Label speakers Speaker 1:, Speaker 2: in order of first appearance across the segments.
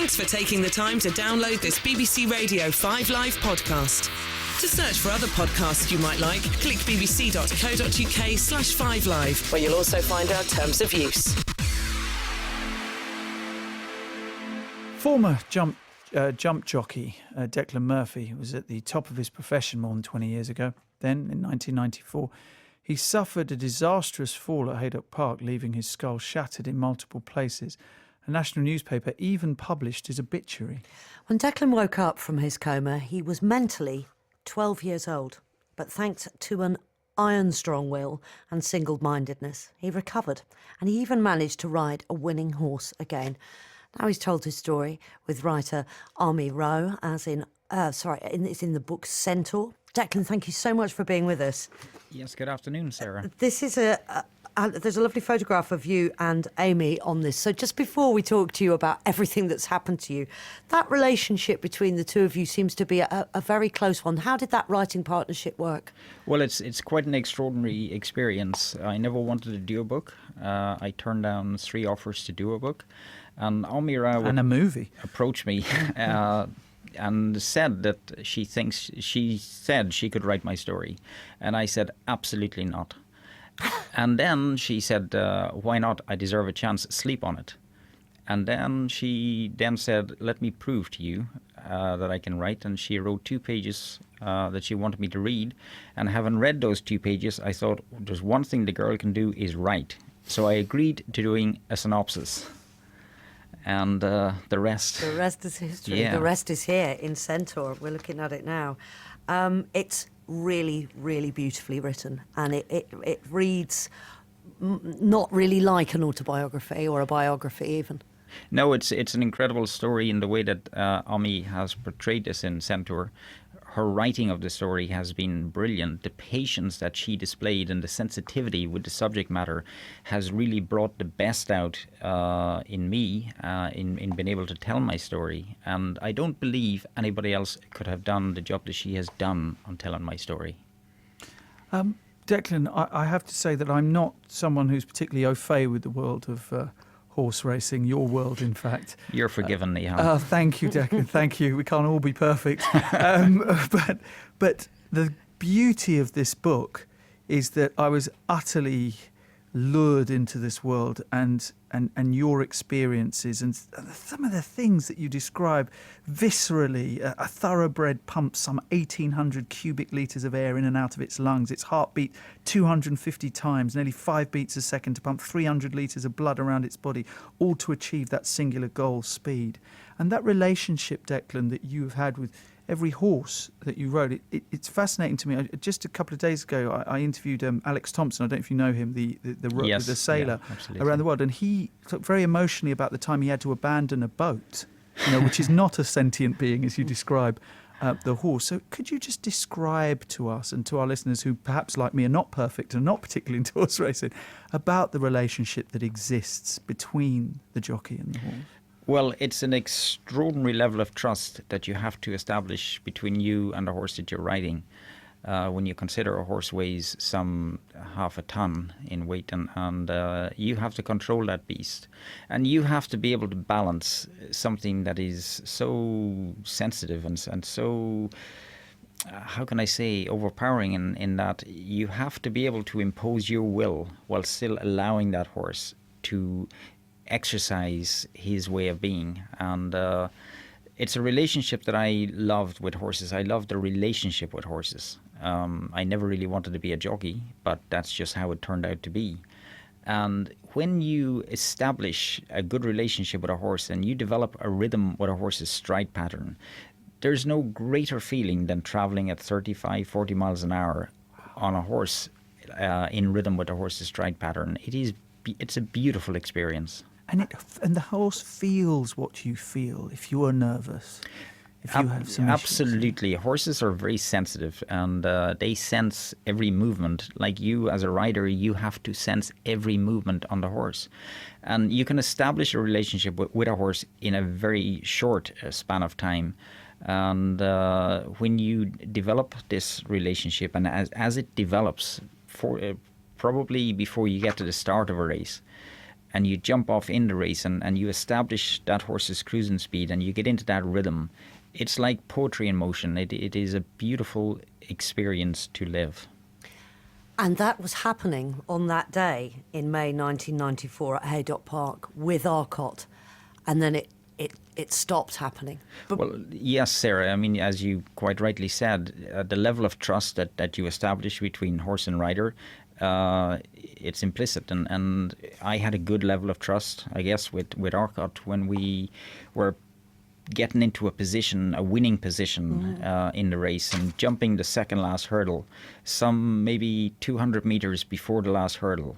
Speaker 1: Thanks for taking the time to download this BBC Radio 5 Live podcast. To search for other podcasts you might like, click bbc.co.uk/5live, where you'll also find our terms of use.
Speaker 2: Former jump jockey Declan Murphy was at the top of his profession more than 20 years ago. Then, in 1994, he suffered a disastrous fall at Haydock Park, leaving his skull shattered in multiple places. A national newspaper even published his obituary.
Speaker 3: When Declan woke up from his coma, he was mentally 12 years old. But thanks to an iron-strong will and single-mindedness, he recovered. And he even managed to ride a winning horse again. Now he's told his story with writer Ami Rao, it's in the book Centaur. Declan, thank you so much for being with us.
Speaker 4: Yes, good afternoon, Sarah.
Speaker 3: This is there's a lovely photograph of you and Amy on this. So just before we talk to you about everything that's happened to you, that relationship between the two of you seems to be a very close one. How did that writing partnership work?
Speaker 4: Well, it's quite an extraordinary experience. I never wanted to do a book. I turned down 3 offers to do a book. And Ami Rao
Speaker 2: and a movie
Speaker 4: approached me and said that she said she could write my story. And I said, absolutely not. And then she said, why not? I deserve a chance. Sleep on it. And then she said, let me prove to you that I can write. And she wrote 2 pages that she wanted me to read. And having read those 2 pages, I thought, there's one thing the girl can do is write. So I agreed to doing a synopsis. And the rest...
Speaker 3: The rest is history.
Speaker 4: Yeah.
Speaker 3: The rest is here in Centaur. We're looking at it now. It's really, really beautifully written. And it reads not really like an autobiography or a biography even.
Speaker 4: No, it's an incredible story in the way that Ami has portrayed this in Centaur. Her writing of the story has been brilliant. The patience that she displayed and the sensitivity with the subject matter has really brought the best out in me, in being able to tell my story. And I don't believe anybody else could have done the job that she has done on telling my story.
Speaker 2: Declan, I have to say that I'm not someone who's particularly au fait with the world of horse racing, your world, in fact.
Speaker 4: You're forgiven, Nihan.
Speaker 2: Thank you, Declan. Thank you. We can't all be perfect. But the beauty of this book is that I was utterly lured into this world and your experiences and some of the things that you describe viscerally. A thoroughbred pumps some 1,800 cubic litres of air in and out of its lungs. Its heart beat 250 times, nearly 5 beats a second to pump 300 litres of blood around its body, all to achieve that singular goal, speed. And that relationship, Declan, that you've had with every horse that you rode, it's fascinating to me. Just a couple of days ago, I interviewed Alex Thompson. I don't know if you know him, the sailor around the world, and he talked very emotionally about the time he had to abandon a boat, which is not a sentient being as you describe the horse. So could you just describe to us and to our listeners who perhaps like me are not perfect and not particularly into horse racing about the relationship that exists between the jockey and the horse?
Speaker 4: Well, it's an extraordinary level of trust that you have to establish between you and the horse that you're riding. When you consider a horse weighs some half a ton in weight, and you have to control that beast. And you have to be able to balance something that is so sensitive and so, how can I say, overpowering in that you have to be able to impose your will while still allowing that horse to exercise his way of being. And it's a relationship that I loved with horses. I loved the relationship with horses. I never really wanted to be a jockey, but that's just how it turned out to be. And when you establish a good relationship with a horse and you develop a rhythm with a horse's stride pattern, there's no greater feeling than traveling at 35, 40 miles an hour on a horse in rhythm with a horse's stride pattern. It's a beautiful experience.
Speaker 2: And the horse feels what you feel if you are nervous, if you have some
Speaker 4: Absolutely.
Speaker 2: issues.
Speaker 4: Horses are very sensitive and they sense every movement. Like you as a rider, you have to sense every movement on the horse. And you can establish a relationship with a horse in a very short span of time. And when you develop this relationship, and as it develops, probably before you get to the start of a race, and you jump off in the race and you establish that horse's cruising speed and you get into that rhythm, it's like poetry in motion. It is a beautiful experience to live.
Speaker 3: And that was happening on that day in May 1994 at Haydock Park with Arcot, and then it stopped happening. But
Speaker 4: well, yes, Sarah. I mean, as you quite rightly said, the level of trust that you establish between horse and rider, it's implicit. And I had a good level of trust, I guess, with Arcot when we were getting into a winning position in the race and jumping the second last hurdle, some maybe 200 meters before the last hurdle.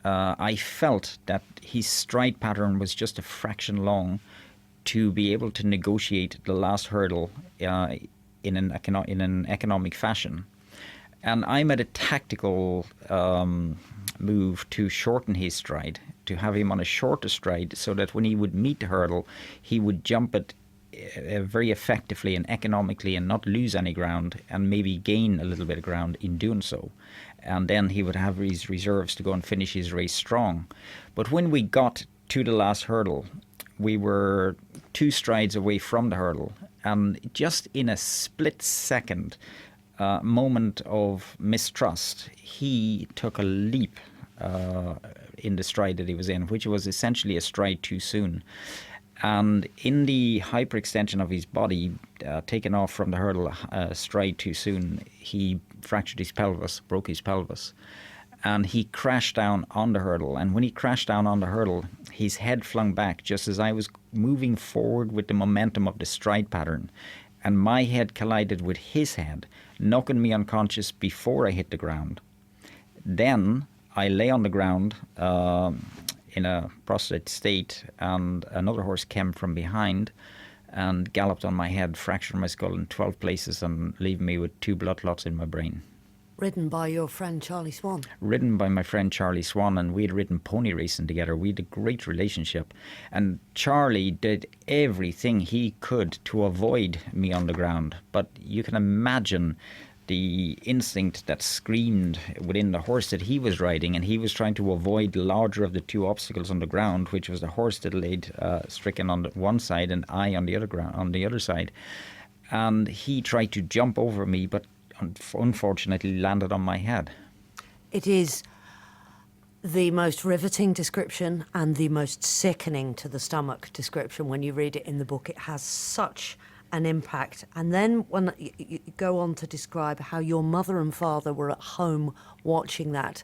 Speaker 4: I felt that his stride pattern was just a fraction long to be able to negotiate the last hurdle in an economic fashion. And I made a tactical move to shorten his stride, to have him on a shorter stride so that when he would meet the hurdle, he would jump it very effectively and economically and not lose any ground and maybe gain a little bit of ground in doing so. And then he would have his reserves to go and finish his race strong. But when we got to the last hurdle, we were 2 strides away from the hurdle. And just in a split second moment of mistrust, he took a leap in the stride that he was in, which was essentially a stride too soon. And in the hyperextension of his body, taken off from the hurdle stride too soon, he fractured his pelvis, broke his pelvis. And he crashed down on the hurdle. And when he crashed down on the hurdle, his head flung back just as I was moving forward with the momentum of the stride pattern. And my head collided with his head, knocking me unconscious before I hit the ground. Then I lay on the ground in a prostrate state, and another horse came from behind and galloped on my head, fractured my skull in 12 places and leaving me with 2 blood clots in my brain.
Speaker 3: ridden by your friend Charlie Swan.
Speaker 4: Ridden by my friend Charlie Swan, and we had ridden pony racing together. We had a great relationship. And Charlie did everything he could to avoid me on the ground. But you can imagine the instinct that screamed within the horse that he was riding, and he was trying to avoid the larger of the 2 obstacles on the ground, which was the horse that laid stricken on the one side and I on the other side. And he tried to jump over me, but unfortunately landed on my head.
Speaker 3: It is the most riveting description and the most sickening to the stomach description when you read it in the book. It has such an impact. And then when you go on to describe how your mother and father were at home watching that,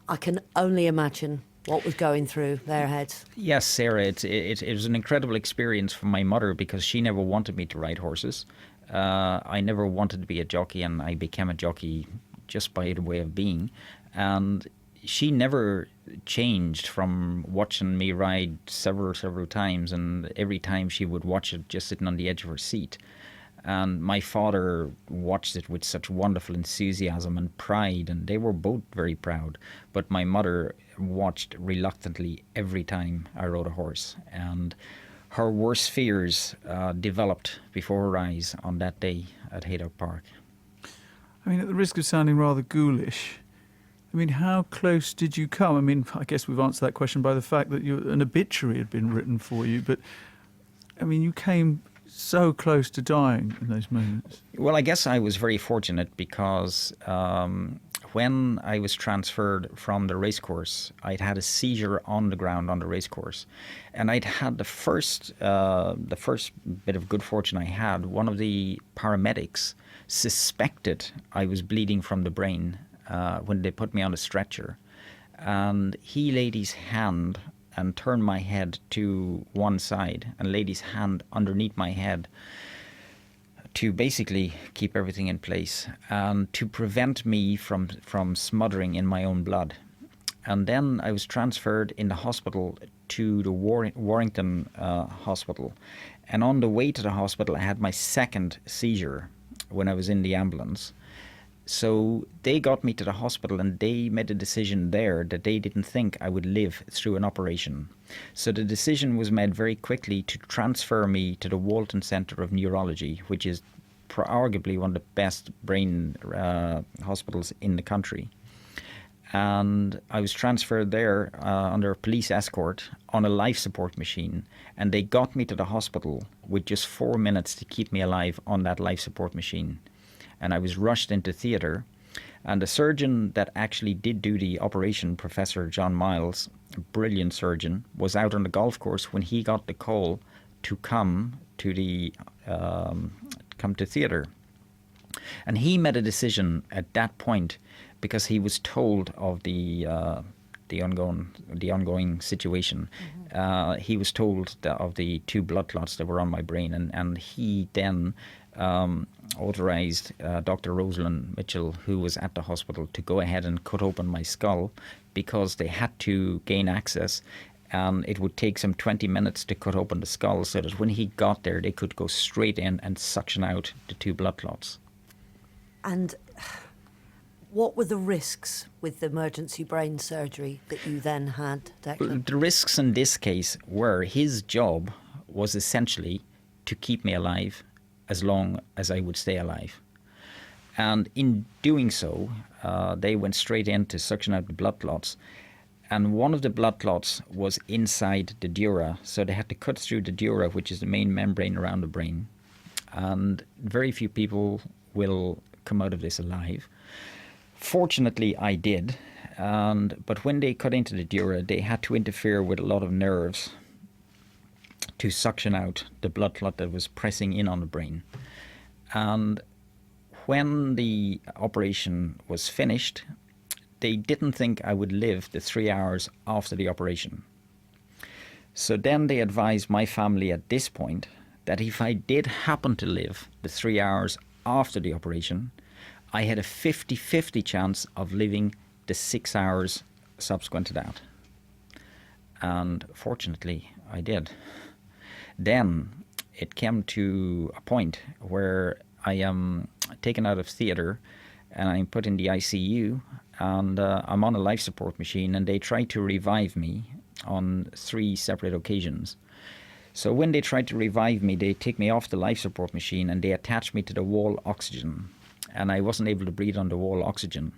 Speaker 3: I can only imagine what was going through their heads.
Speaker 4: Yes, Sarah, it was an incredible experience for my mother because she never wanted me to ride horses. I never wanted to be a jockey, and I became a jockey just by the way of being. And she never changed from watching me ride several times, and every time she would watch it just sitting on the edge of her seat. And my father watched it with such wonderful enthusiasm and pride, and they were both very proud. But my mother watched reluctantly every time I rode a horse, and her worst fears developed before her eyes on that day at Haydock Park.
Speaker 2: I mean, at the risk of sounding rather ghoulish, I mean, how close did you come? I mean, I guess we've answered that question by the fact that an obituary had been written for you, but, I mean, you came so close to dying in those moments.
Speaker 4: Well, I guess I was very fortunate because when I was transferred from the racecourse, I'd had a seizure on the ground on the racecourse. And I'd had the first bit of good fortune I had, one of the paramedics suspected I was bleeding from the brain when they put me on a stretcher. And he laid his hand and turned my head to one side and laid his hand underneath my head to basically keep everything in place and to prevent me from smothering in my own blood. And then I was transferred in the hospital to the Warrington hospital. And on the way to the hospital, I had my second seizure when I was in the ambulance. So they got me to the hospital, and they made a decision there that they didn't think I would live through an operation. So the decision was made very quickly to transfer me to the Walton Center of Neurology, which is arguably one of the best brain hospitals in the country. And I was transferred there under a police escort on a life support machine. And they got me to the hospital with just 4 minutes to keep me alive on that life support machine. And I was rushed into theatre. And the surgeon that actually did do the operation, Professor John Miles, a brilliant surgeon, was out on the golf course when he got the call to come to theatre. And he made a decision at that point, because he was told of the ongoing situation. Mm-hmm. He was told of the 2 blood clots that were on my brain, and he then authorized Dr. Rosalind Mitchell, who was at the hospital, to go ahead and cut open my skull, because they had to gain access, and it would take some 20 minutes to cut open the skull, so that when he got there, they could go straight in and suction out the 2 blood clots.
Speaker 3: And what were the risks with the emergency brain surgery that you then had, Declan?
Speaker 4: The risks in this case were his job was essentially to keep me alive as long as I would stay alive. And in doing so, they went straight in to suction out the blood clots. And one of the blood clots was inside the dura. So they had to cut through the dura, which is the main membrane around the brain. And very few people will come out of this alive. Fortunately, I did. But when they cut into the dura, they had to interfere with a lot of nerves to suction out the blood clot that was pressing in on the brain. And when the operation was finished, they didn't think I would live the 3 hours after the operation. So then they advised my family at this point that if I did happen to live the 3 hours after the operation, I had a 50-50 chance of living the 6 hours subsequent to that. And fortunately, I did. Then it came to a point where I am taken out of theatre and I'm put in the ICU, and I'm on a life support machine, and they tried to revive me on 3 separate occasions. So when they tried to revive me, they take me off the life support machine and they attach me to the wall oxygen. And I wasn't able to breathe on the wall oxygen.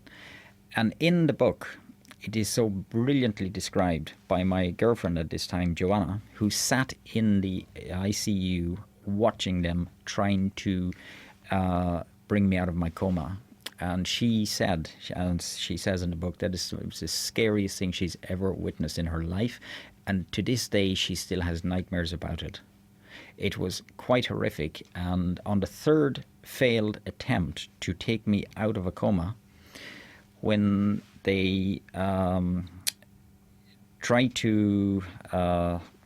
Speaker 4: And in the book, it is so brilliantly described by my girlfriend at this time, Joanna, who sat in the ICU watching them trying to bring me out of my coma. And she said, and she says in the book, that it was the scariest thing she's ever witnessed in her life. And to this day, she still has nightmares about it. It was quite horrific. And on the 3rd failed attempt to take me out of a coma, when they tried to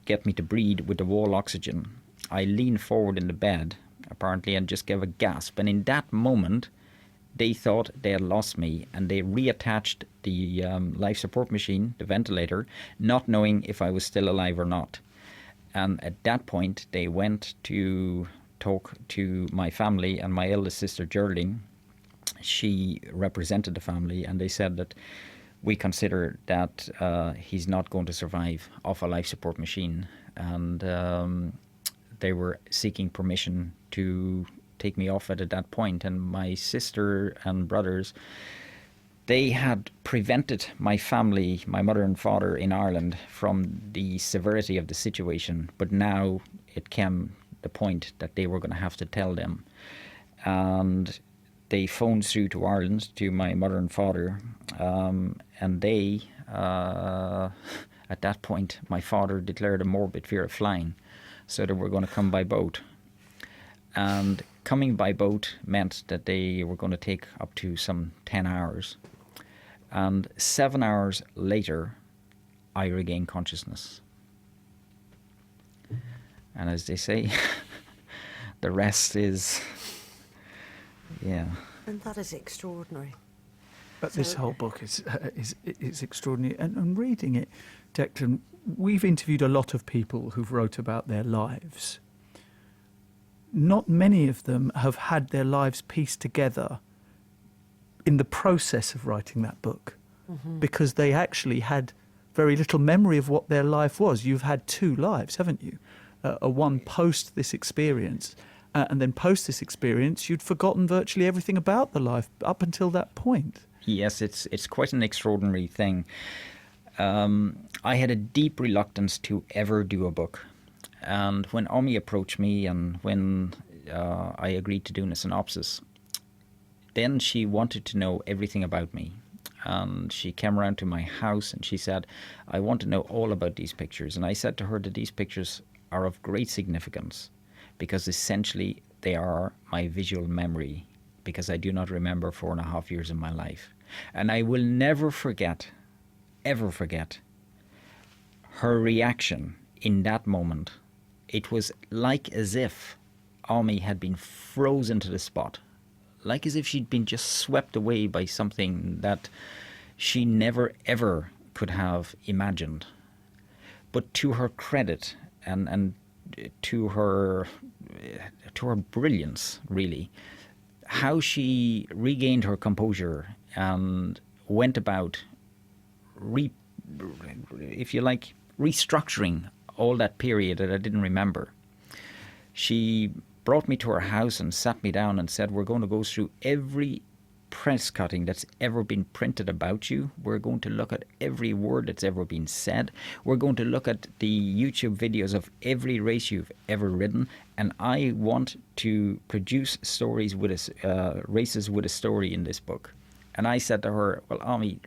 Speaker 4: get me to breathe with the wall oxygen, I leaned forward in the bed, apparently, and just gave a gasp. And in that moment, they thought they had lost me, and they reattached the life support machine, the ventilator, not knowing if I was still alive or not. And at that point, they went to talk to my family, and my eldest sister, Geraldine, she represented the family, and they said that we consider that he's not going to survive off a life support machine. And they were seeking permission to take me off it at that point. And my sister and brothers, they had prevented my family, my mother and father in Ireland, from the severity of the situation. But now it came the point that they were going to have to tell them. And they phoned through to Ireland to my mother and father, and they, at that point, my father declared a morbid fear of flying, so they were going to come by boat. And coming by boat meant that they were going to take up to some 10 hours. And 7 hours later, I regained consciousness. And as they say, the rest is... Yeah.
Speaker 3: And that is extraordinary.
Speaker 2: But this whole book is extraordinary. And reading it, Declan, we've interviewed a lot of people who've wrote about their lives. Not many of them have had their lives pieced together in the process of writing that book, because they actually had very little memory of what their life was. You've had 2 lives, haven't you? One post this experience. And then post this experience, you'd forgotten virtually everything about the life up until that point.
Speaker 4: Yes, it's quite an extraordinary thing. I had a deep reluctance to ever do a book. And when Ami approached me and when I agreed to do a synopsis, then she wanted to know everything about me. And she came around to my house and she said, I want to know all about these pictures. And I said to her that these pictures are of great significance because essentially they are my visual memory, because I do not remember 4.5 years of my life. And I will never forget, ever forget, her reaction in that moment. It was like as if Ami had been frozen to the spot, like as if she'd been just swept away by something that she never ever could have imagined. But to her credit and to her brilliance, really, how she regained her composure and went about, if you like, restructuring all that period that I didn't remember. She brought me to her house and sat me down and said, we're going to go through every press cutting that's ever been printed about you. We're going to look at every word that's ever been said. We're going to look at the YouTube videos of every race you've ever ridden. And I want to produce stories with races with a story in this book. And I said to her, well, Ami,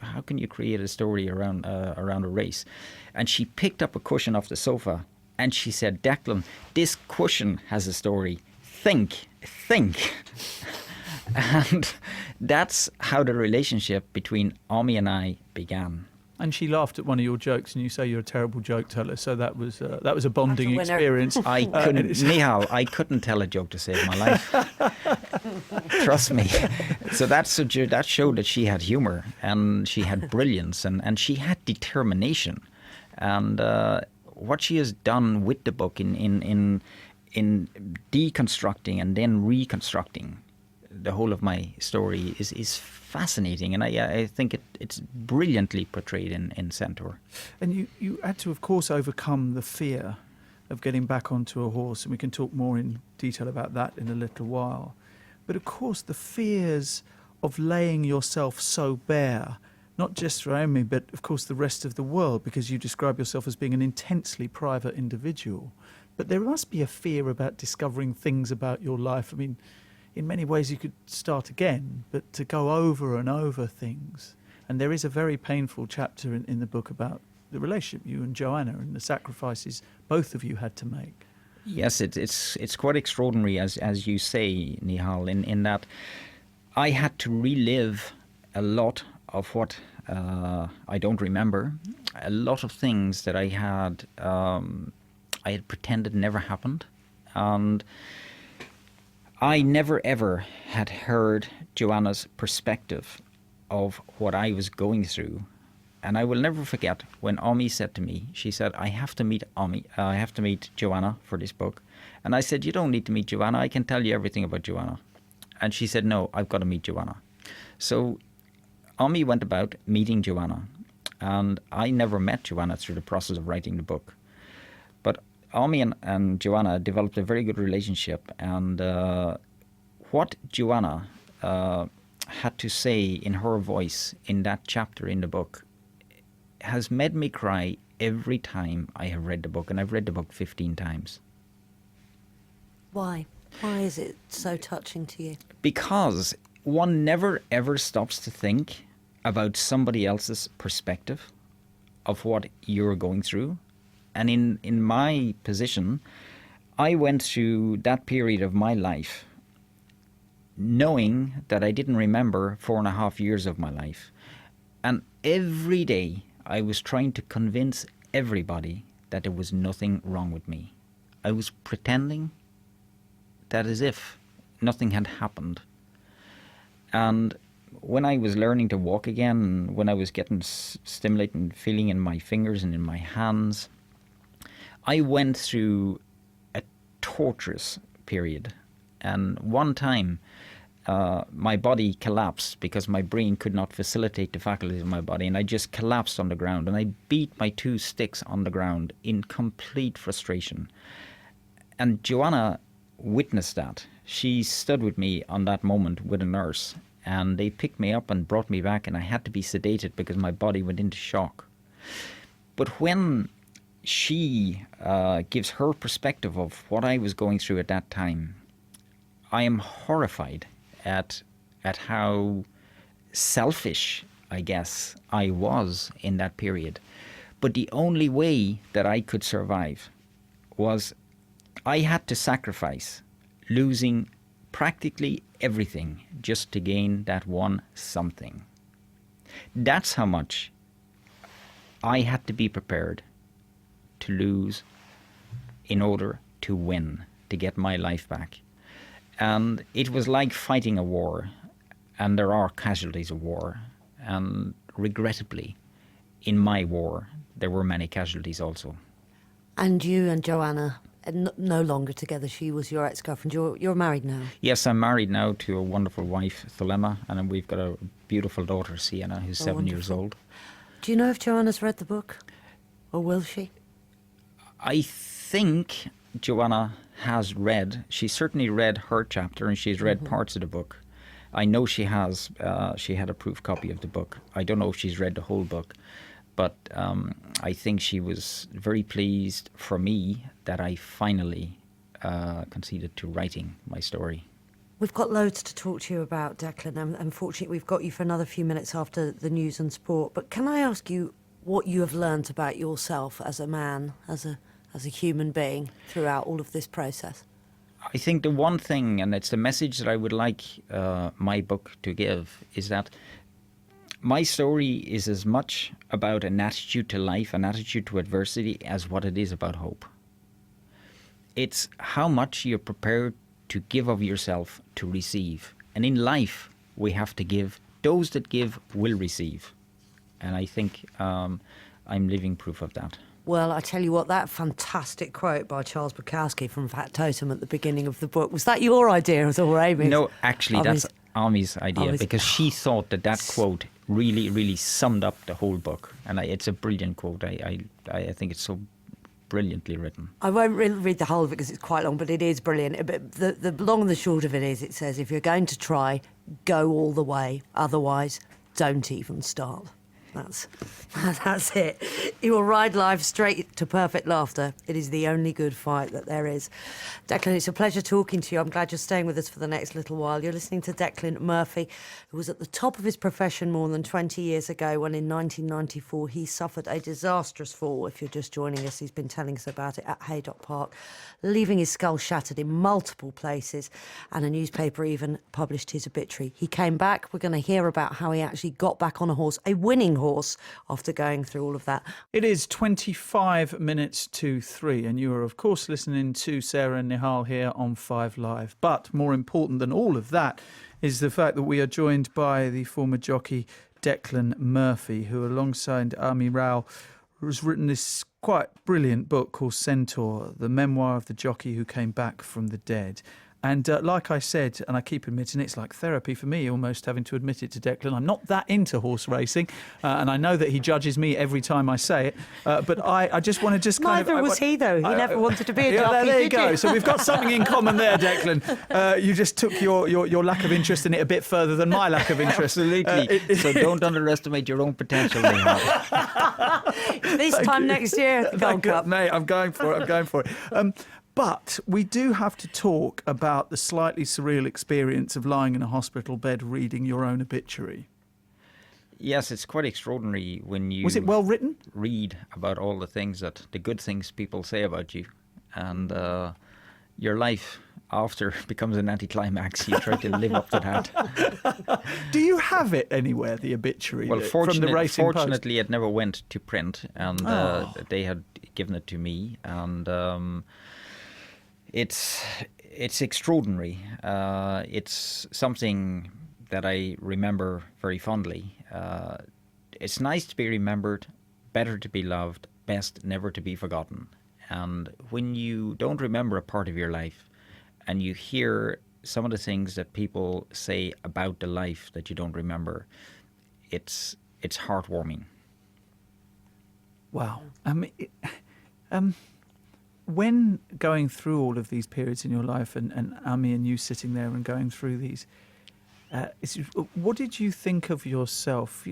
Speaker 4: how can you create a story around a race? And she picked up a cushion off the sofa and she said, Declan, this cushion has a story. Think. And that's how the relationship between Ami and I began.
Speaker 2: And she laughed at one of your jokes, and you say you're a terrible joke teller. So that was a bonding experience.
Speaker 4: I couldn't, Nihal, I couldn't tell a joke to save my life. Trust me. So that showed that she had humour and she had brilliance and she had determination. And what she has done with the book in deconstructing and then reconstructing the whole of my story is fascinating, and I think it's brilliantly portrayed in Centaur.
Speaker 2: And you had to, of course, overcome the fear of getting back onto a horse, and we can talk more in detail about that in a little while. But of course, the fears of laying yourself so bare, not just for Ami, but of course the rest of the world, because you describe yourself as being an intensely private individual. But there must be a fear about discovering things about your life. I mean, in many ways you could start again, but to go over and over things. And there is a very painful chapter in the book about the relationship, you and Joanna, and the sacrifices both of you had to make.
Speaker 4: Yes, it's quite extraordinary, as you say, Nihal, in that I had to relive a lot of what I don't remember, a lot of things that I had pretended never happened. And I never ever had heard Joanna's perspective of what I was going through. And I will never forget when Ami said to me, she said, I have to meet Joanna for this book. And I said, you don't need to meet Joanna. I can tell you everything about Joanna. And she said, no, I've got to meet Joanna. So Ami went about meeting Joanna. And I never met Joanna through the process of writing the book. But Ami and Joanna developed a very good relationship, and what Joanna had to say in her voice in that chapter in the book has made me cry every time I have read the book, and I've read the book 15 times.
Speaker 3: Why? Why is it so touching to you?
Speaker 4: Because one never ever stops to think about somebody else's perspective of what you're going through. And in my position, I went through that period of my life knowing that I didn't remember 4.5 years of my life. And every day I was trying to convince everybody that there was nothing wrong with me. I was pretending that as if nothing had happened. And when I was learning to walk again, when I was getting stimulating feeling in my fingers and in my hands, I went through a torturous period. And one time my body collapsed because my brain could not facilitate the faculties of my body, and I just collapsed on the ground, and I beat my 2 sticks on the ground in complete frustration. And Joanna witnessed that. She stood with me on that moment with a nurse, and they picked me up and brought me back, and I had to be sedated because my body went into shock. But when she gives her perspective of what I was going through at that time, I am horrified at how selfish, I guess, I was in that period. But the only way that I could survive was I had to sacrifice losing practically everything just to gain that one something. That's how much I had to be prepared to lose in order to win, to get my life back. And it was like fighting a war, and there are casualties of war. And regrettably, in my war, there were many casualties also.
Speaker 3: And you and Joanna are no longer together. She was your ex-girlfriend. You're married now.
Speaker 4: Yes, I'm married now to a wonderful wife, Thelema, and then we've got a beautiful daughter, Sienna, who's 7 years old.
Speaker 3: Do you know if Joanna's read the book? Or will she?
Speaker 4: I think Joanna has read. She certainly read her chapter, and she's read parts of the book. I know she has. She had a proof copy of the book. I don't know if she's read the whole book, but I think she was very pleased for me that I finally conceded to writing my story.
Speaker 3: We've got loads to talk to you about, Declan, and unfortunately we've got you for another few minutes after the news and sport. But can I ask you what you have learnt about yourself as a man, as a human being throughout all of this process?
Speaker 4: I think the one thing, and it's the message that I would like my book to give, is that my story is as much about an attitude to life, an attitude to adversity, as what it is about hope. It's how much you're prepared to give of yourself to receive. And in life, we have to give. Those that give will receive. And I think I'm living proof of that.
Speaker 3: Well, I tell you what, that fantastic quote by Charles Bukowski from Factotum at the beginning of the book, was that your idea or Amy's?
Speaker 4: No, actually, that's Ami's idea, because she thought that quote really, really summed up the whole book. And it's a brilliant quote. I think it's so brilliantly written.
Speaker 3: I won't read the whole of it because it's quite long, but it is brilliant. But the long and the short of it is, it says, if you're going to try, go all the way. Otherwise, don't even start. That's it. You will ride life straight to perfect laughter. It is the only good fight that there is. Declan, it's a pleasure talking to you. I'm glad you're staying with us for the next little while. You're listening to Declan Murphy, who was at the top of his profession more than 20 years ago when in 1994 he suffered a disastrous fall. If you're just joining us, he's been telling us about it at Haydock Park, leaving his skull shattered in multiple places, and a newspaper even published his obituary. He came back. We're going to hear about how he actually got back on a horse, a winning horse, after going through all of that.
Speaker 2: It is 25 minutes to 3, and you are, of course, listening to Sarah and Nihal here on 5 Live. But more important than all of that is the fact that we are joined by the former jockey Declan Murphy, who, alongside Ami Rao, has written this quite brilliant book called Centaur, the memoir of the jockey who came back from the dead. And like I said, and I keep admitting it's like therapy for me, almost having to admit it to Declan, I'm not that into horse racing, and I know that he judges me every time I say it, but I just want to just kind of...
Speaker 3: Neither was he, though. He never wanted to be a jockey,
Speaker 2: there you
Speaker 3: did
Speaker 2: go.
Speaker 3: you?
Speaker 2: So we've got something in common there, Declan. You just took your lack of interest in it a bit further than my lack of interest.
Speaker 4: Absolutely. So don't underestimate your own potential, Nihal.
Speaker 3: This time next year at the Gold Cup.
Speaker 2: Mate, I'm going for it. But we do have to talk about the slightly surreal experience of lying in a hospital bed reading your own obituary.
Speaker 4: Yes, it's quite extraordinary when you...
Speaker 2: Was it well written?
Speaker 4: ...read about all the good things people say about you. And your life after becomes an anticlimax. You try to live up to that.
Speaker 2: Do you have it anywhere, the obituary?
Speaker 4: Well,
Speaker 2: from the Racing
Speaker 4: fortunately, it never went to print. And they had given it to me. And... It's extraordinary. It's something that I remember very fondly. It's nice to be remembered, better to be loved, best never to be forgotten. And when you don't remember a part of your life and you hear some of the things that people say about the life that you don't remember, it's heartwarming.
Speaker 2: Wow. When going through all of these periods in your life, and Ami and you sitting there and going through these, What did you think of yourself,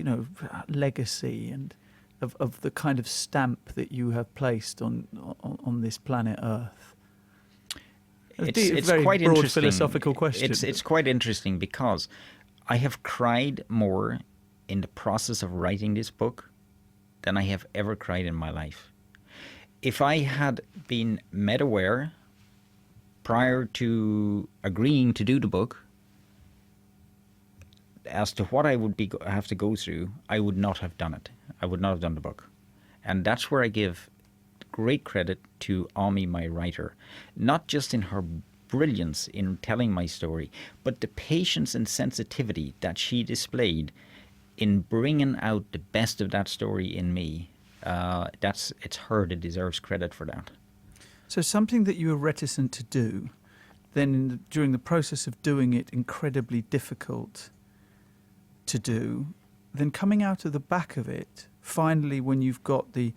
Speaker 2: legacy and of the kind of stamp that you have placed on this planet Earth?
Speaker 4: It's
Speaker 2: a very
Speaker 4: quite
Speaker 2: broad
Speaker 4: interesting.
Speaker 2: philosophical question.
Speaker 4: It's quite interesting because I have cried more in the process of writing this book than I have ever cried in my life. If I had been made aware prior to agreeing to do the book as to what I would have to go through, I would not have done it. I would not have done the book. And that's where I give great credit to Ami, my writer, not just in her brilliance in telling my story, but the patience and sensitivity that she displayed in bringing out the best of that story in me. It's her that deserves credit for that.
Speaker 2: So something that you were reticent to do, then during the process of doing it, incredibly difficult to do, then coming out of the back of it, finally when you've got the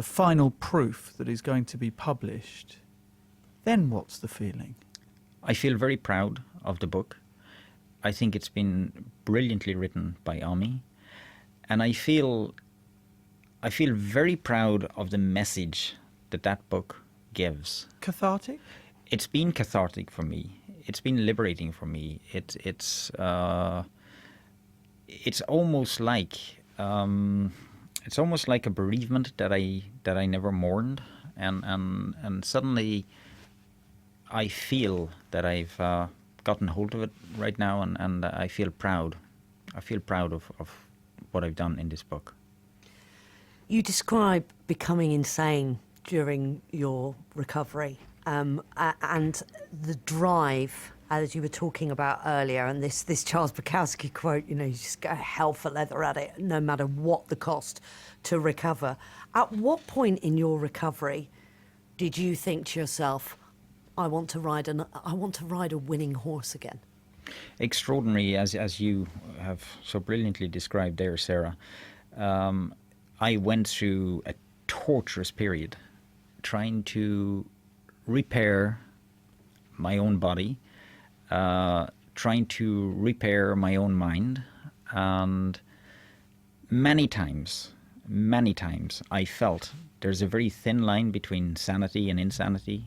Speaker 2: final proof that is going to be published, then what's the feeling?
Speaker 4: I feel very proud of the book. I think it's been brilliantly written by Ami, and I feel very proud of the message that book gives.
Speaker 2: Cathartic?
Speaker 4: It's been cathartic for me. It's been liberating for me. It's almost like a bereavement that I never mourned, and suddenly I feel that I've gotten hold of it right now, and I feel proud. I feel proud of what I've done in this book.
Speaker 3: You describe becoming insane during your recovery, and the drive, as you were talking about earlier, and this Charles Bukowski quote, you just go hell for leather at it, no matter what the cost to recover. At what point in your recovery did you think to yourself, I want to ride a winning horse again?
Speaker 4: Extraordinary, as you have so brilliantly described there, Sarah. I went through a torturous period trying to repair my own body, trying to repair my own mind, and many times I felt there's a very thin line between sanity and insanity.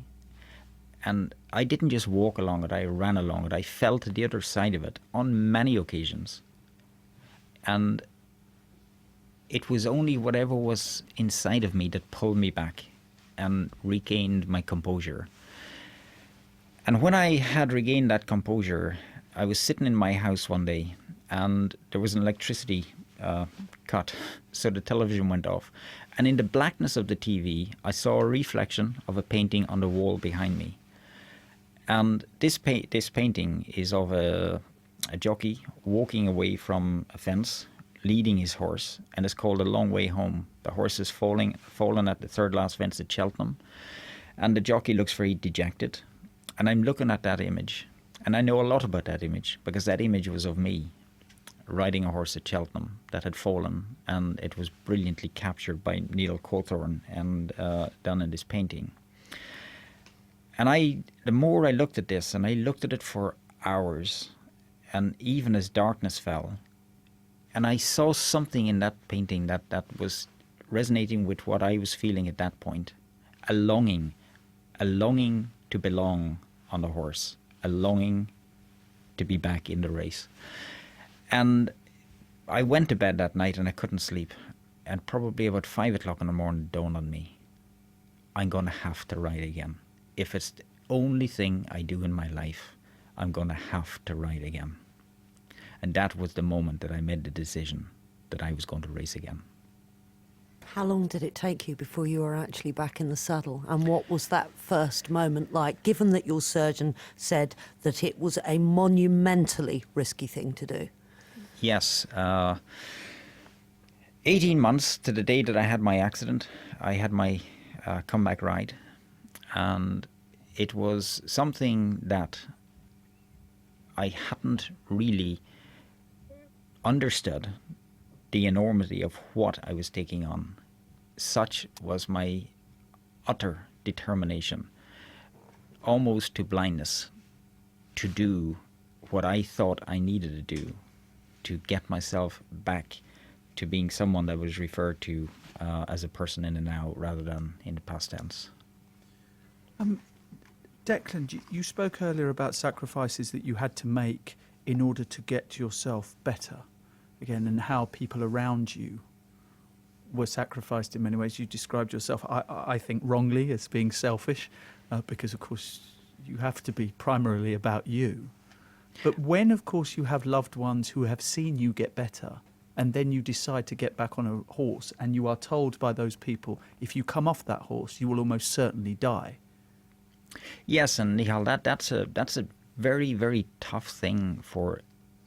Speaker 4: And I didn't just walk along it, I ran along it. I felt the other side of it on many occasions. And it was only whatever was inside of me that pulled me back and regained my composure. And when I had regained that composure, I was sitting in my house one day and there was an electricity cut, so the television went off. And in the blackness of the TV, I saw a reflection of a painting on the wall behind me. And this painting is of a jockey walking away from a fence, leading his horse, and it's called A Long Way Home. The horse is fallen at the third last fence at Cheltenham, and the jockey looks very dejected. And I'm looking at that image, and I know a lot about that image, because that image was of me riding a horse at Cheltenham that had fallen, and it was brilliantly captured by Neil Cawthorne and done in this painting. And the more I looked at this, and I looked at it for hours, and even as darkness fell, and I saw something in that painting that was resonating with what I was feeling at that point. A longing to belong on the horse, a longing to be back in the race. And I went to bed that night and I couldn't sleep. And probably about 5 o'clock in the morning it dawned on me, I'm going to have to ride again. If it's the only thing I do in my life, I'm going to have to ride again. And that was the moment that I made the decision that I was going to race again.
Speaker 3: How long did it take you before you were actually back in the saddle? And what was that first moment like, given that your surgeon said that it was a monumentally risky thing to do?
Speaker 4: Yes. 18 months to the day that I had my accident, I had my comeback ride. And it was something that I hadn't really understood the enormity of what I was taking on. Such was my utter determination, almost to blindness, to do what I thought I needed to do to get myself back to being someone that was referred to as a person in the now rather than in the past tense.
Speaker 2: Declan, you spoke earlier about sacrifices that you had to make in order to get yourself better, again, and how people around you were sacrificed in many ways. You described yourself, I think, wrongly as being selfish, because, of course, you have to be primarily about you. But when, of course, you have loved ones who have seen you get better, and then you decide to get back on a horse, and you are told by those people, if you come off that horse, you will almost certainly die.
Speaker 4: Yes, and Nihal, that's a very, very tough thing for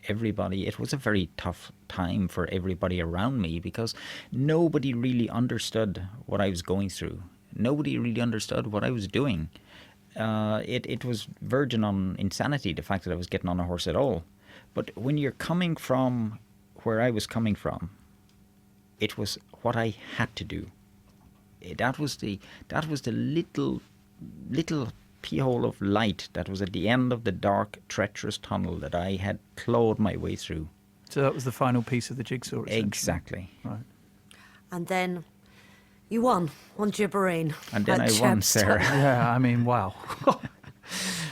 Speaker 4: everybody. It was a very tough time for everybody around me because nobody really understood what I was going through. Nobody really understood what I was doing. It was verging on insanity, the fact that I was getting on a horse at all. But when you're coming from where I was coming from, it was what I had to do. That was the little keyhole of light that was at the end of the dark, treacherous tunnel that I had clawed my way through.
Speaker 2: So that was the final piece of the jigsaw, essentially.
Speaker 4: Exactly.
Speaker 2: Right.
Speaker 3: And then you won on Gibberine.
Speaker 4: And then I won, Sarah.
Speaker 2: Yeah, I mean, wow.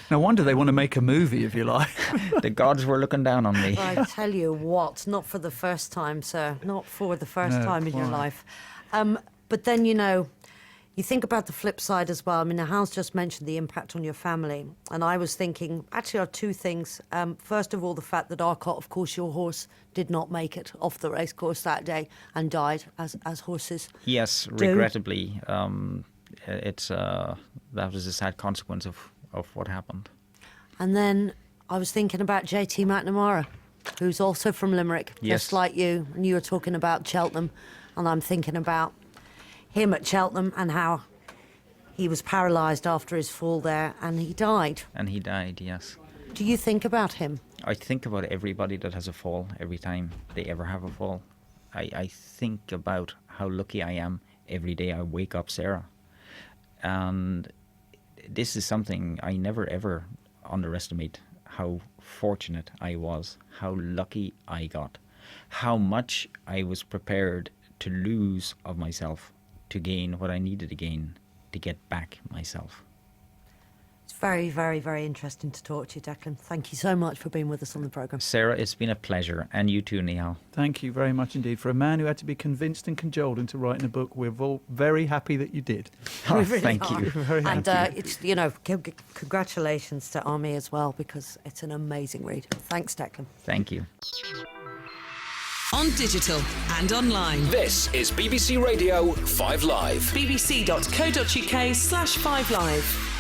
Speaker 2: No wonder they want to make a movie of your life.
Speaker 4: The gods were looking down on me.
Speaker 3: I tell you what, not for the first time, sir. Not for the first time in your life. But then, you know, you think about the flip side as well. I mean, Hal's just mentioned the impact on your family. And I was thinking, actually, are two things. First of all, the fact that Arcot, of course, your horse, did not make it off the racecourse that day and died, as horses
Speaker 4: Yes,
Speaker 3: do.
Speaker 4: regrettably. That was a sad consequence of what happened.
Speaker 3: And then I was thinking about JT McNamara, who's also from Limerick,
Speaker 4: Yes.
Speaker 3: just like you. And you were talking about Cheltenham. And I'm thinking about him at Cheltenham and how he was paralysed after his fall there and he died.
Speaker 4: And he died, yes.
Speaker 3: Do you think about him?
Speaker 4: I think about everybody that has a fall every time they ever have a fall. I think about how lucky I am every day I wake up, Sarah. And this is something I never ever underestimate, how fortunate I was, how lucky I got, how much I was prepared to lose of myself to gain what I needed to gain to get back myself.
Speaker 3: It's very, very, very interesting to talk to you, Declan. Thank you so much for being with us on the programme.
Speaker 4: Sarah, it's been a pleasure, and you too, Nihal.
Speaker 2: Thank you very much indeed. For a man who had to be convinced and cajoled into writing a book, we're all very happy that you did.
Speaker 4: Oh,
Speaker 3: We really
Speaker 4: thank
Speaker 3: are.
Speaker 4: you.
Speaker 2: Very
Speaker 3: And
Speaker 2: happy.
Speaker 3: it's, you know, congratulations to Ami as well, because it's an amazing read. Thanks, Declan.
Speaker 4: Thank you.
Speaker 1: On digital and online.
Speaker 5: This is BBC Radio 5 Live.
Speaker 1: bbc.co.uk/5live.